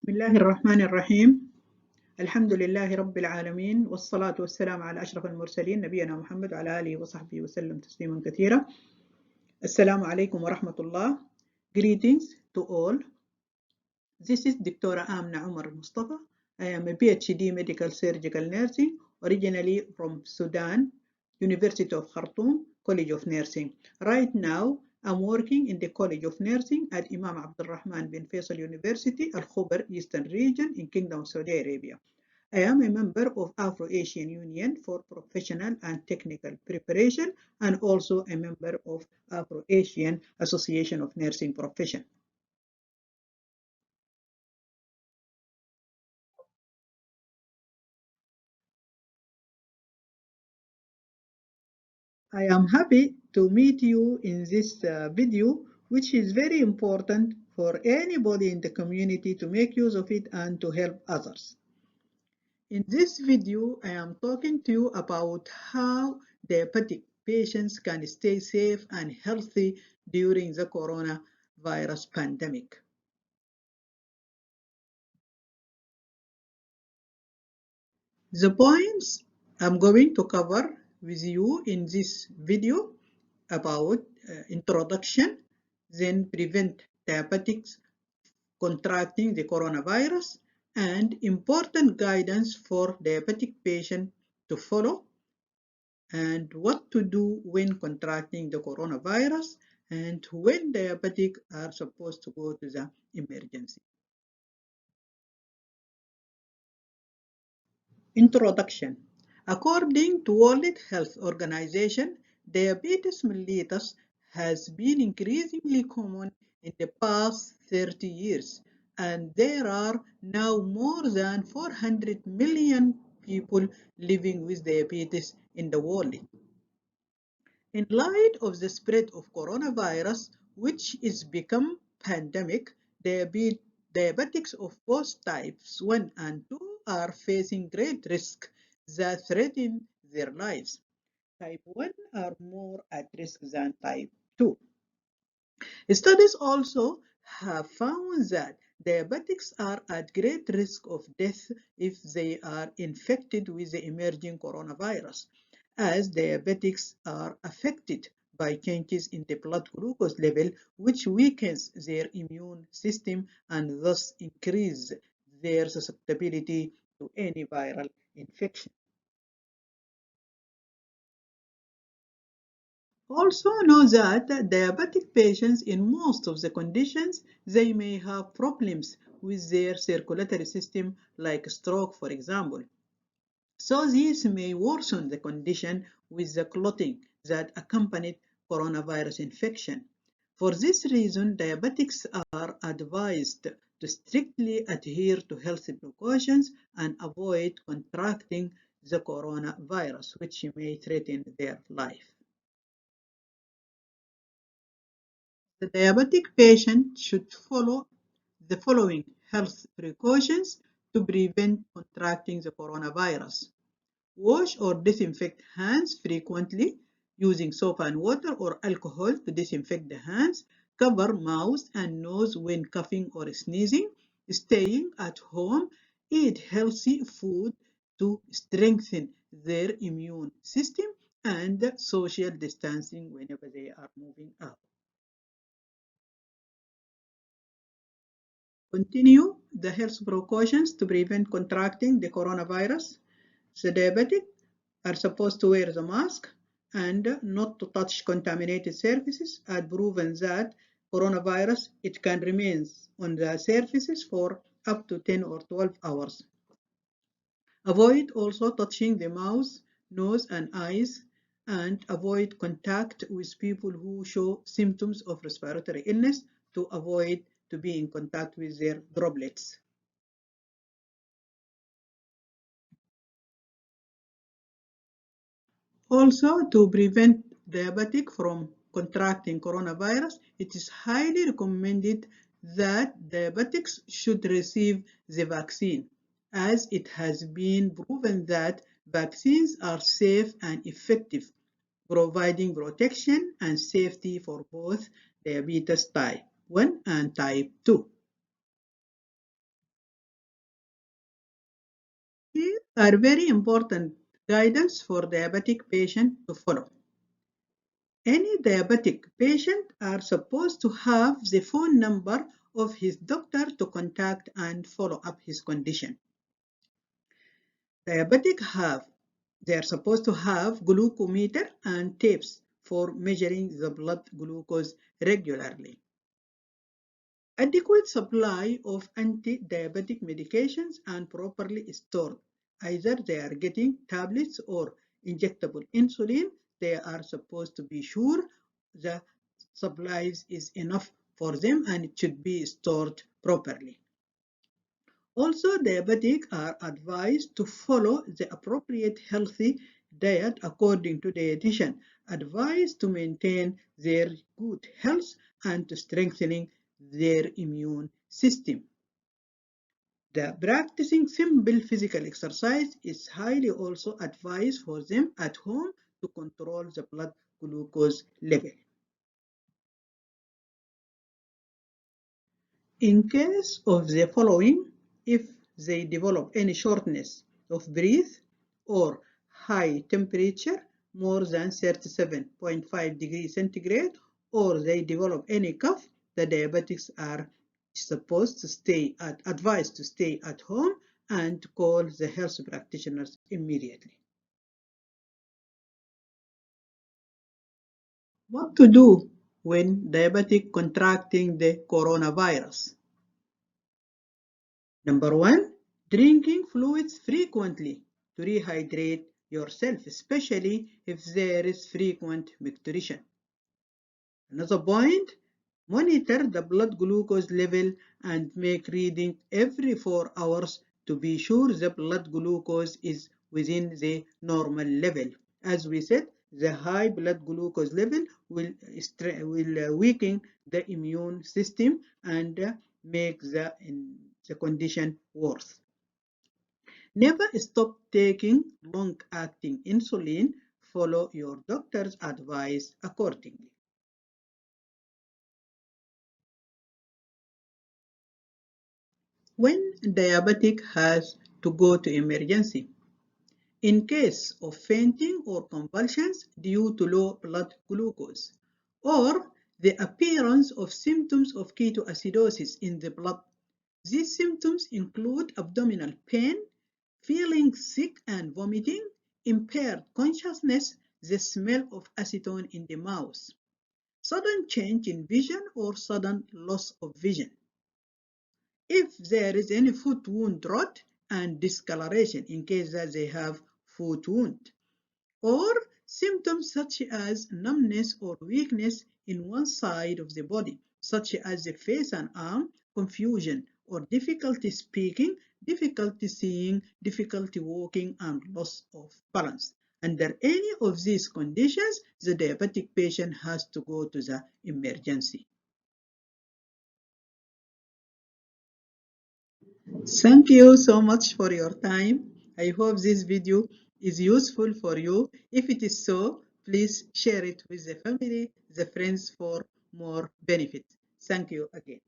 بسم الله الرحمن الرحيم. الحمد لله رب العالمين، والصلاة والسلام على أشرف المرسلين نبينا محمد وعلى آله وصحبه وسلم تسليما كثيرا. السلام عليكم ورحمة الله. Greetings to all. This is Dr.Amna Omar Mustafa. I am a PhD medical surgical nursing, originally from Sudan, University of Khartoum, College of Nursing. Right now, I'm working in the College of Nursing at Imam Abdul Rahman bin Faisal University, Al Khobar, Eastern Region in Kingdom of Saudi Arabia. I am a member of Afro-Asian Union for Professional and Technical Preparation and also a member of Afro-Asian Association of Nursing Profession. I am happy to meet you in this video, which is very important for anybody in the community to make use of it and to help others. In this video, I am talking to you about how diabetic patients can stay safe and healthy during the coronavirus pandemic. The points I'm going to cover with you in this video about introduction, then prevent diabetics contracting the coronavirus, and important guidance for diabetic patients to follow, and what to do when contracting the coronavirus, and when diabetic are supposed to go to the emergency. Introduction. According to World Health Organization, diabetes mellitus has been increasingly common in the past 30 years, and there are now more than 400 million people living with diabetes in the world. In light of the spread of coronavirus, which is become pandemic, diabetics of both types 1 and 2 are facing great risk that threaten their lives. Type 1 are more at risk than type 2. Studies also have found that diabetics are at great risk of death if they are infected with the emerging coronavirus, as diabetics are affected by changes in the blood glucose level, which weakens their immune system and thus increases their susceptibility to any viral infection. Also know that diabetic patients in most of the conditions, they may have problems with their circulatory system like stroke, for example. So this may worsen the condition with the clotting that accompanied coronavirus infection. For this reason, diabetics are advised to strictly adhere to health precautions and avoid contracting the coronavirus, which may threaten their life. The diabetic patient should follow the following health precautions to prevent contracting the coronavirus. Wash or disinfect hands frequently using soap and water or alcohol to disinfect the hands. Cover mouth and nose when coughing or sneezing. Staying at home, eat healthy food to strengthen their immune system, and social distancing whenever they are moving out. Continue the health precautions to prevent contracting the coronavirus. The diabetic are supposed to wear the mask and not to touch contaminated surfaces, as proven that coronavirus it can remain on the surfaces for up to 10 or 12 hours. Avoid also touching the mouth, nose and eyes, and avoid contact with people who show symptoms of respiratory illness to avoid to be in contact with their droplets. Also, to prevent diabetic from contracting coronavirus, it is highly recommended that diabetics should receive the vaccine, as it has been proven that vaccines are safe and effective, providing protection and safety for both diabetes type 1 and type 2. Here are very important guidance for diabetic patient to follow. Any diabetic patient are supposed to have the phone number of his doctor to contact and follow up his condition. Diabetic have They are supposed to have glucometer and tapes for measuring the blood glucose regularly. Adequate supply of anti-diabetic medications and properly stored. Either they are getting tablets or injectable insulin, they are supposed to be sure the supplies is enough for them and it should be stored properly. Also, diabetics are advised to follow the appropriate healthy diet according to dietitian advice to maintain their good health and to strengthening their immune system. The practicing simple physical exercise is highly also advised for them at home to control the blood glucose level. In case of the following, if they develop any shortness of breath or high temperature more than 37.5 degrees centigrade, or they develop any cough, the diabetics are advised to stay at home and call the health practitioners immediately. What to do when diabetic contracting the coronavirus? Number one, drinking fluids frequently to rehydrate yourself, especially if there is frequent micturition. Another point, monitor the blood glucose level and make reading every 4 hours to be sure the blood glucose is within the normal level. As we said, the high blood glucose level will weaken the immune system and make the condition worse. Never stop taking long-acting insulin. Follow your doctor's advice accordingly. When diabetic has to go to emergency, in case of fainting or convulsions due to low blood glucose, or the appearance of symptoms of ketoacidosis in the blood. These symptoms include abdominal pain, feeling sick and vomiting, impaired consciousness, the smell of acetone in the mouth, sudden change in vision or sudden loss of vision. If there is any foot wound rot and discoloration in case that they have foot wound, or symptoms such as numbness or weakness in one side of the body, such as the face and arm, confusion or difficulty speaking, difficulty seeing, difficulty walking, and loss of balance. Under any of these conditions, the diabetic patient has to go to the emergency. Thank you so much for your time. I hope this video is useful for you. If it is so, please share it with the family, the friends for more benefit. Thank you again.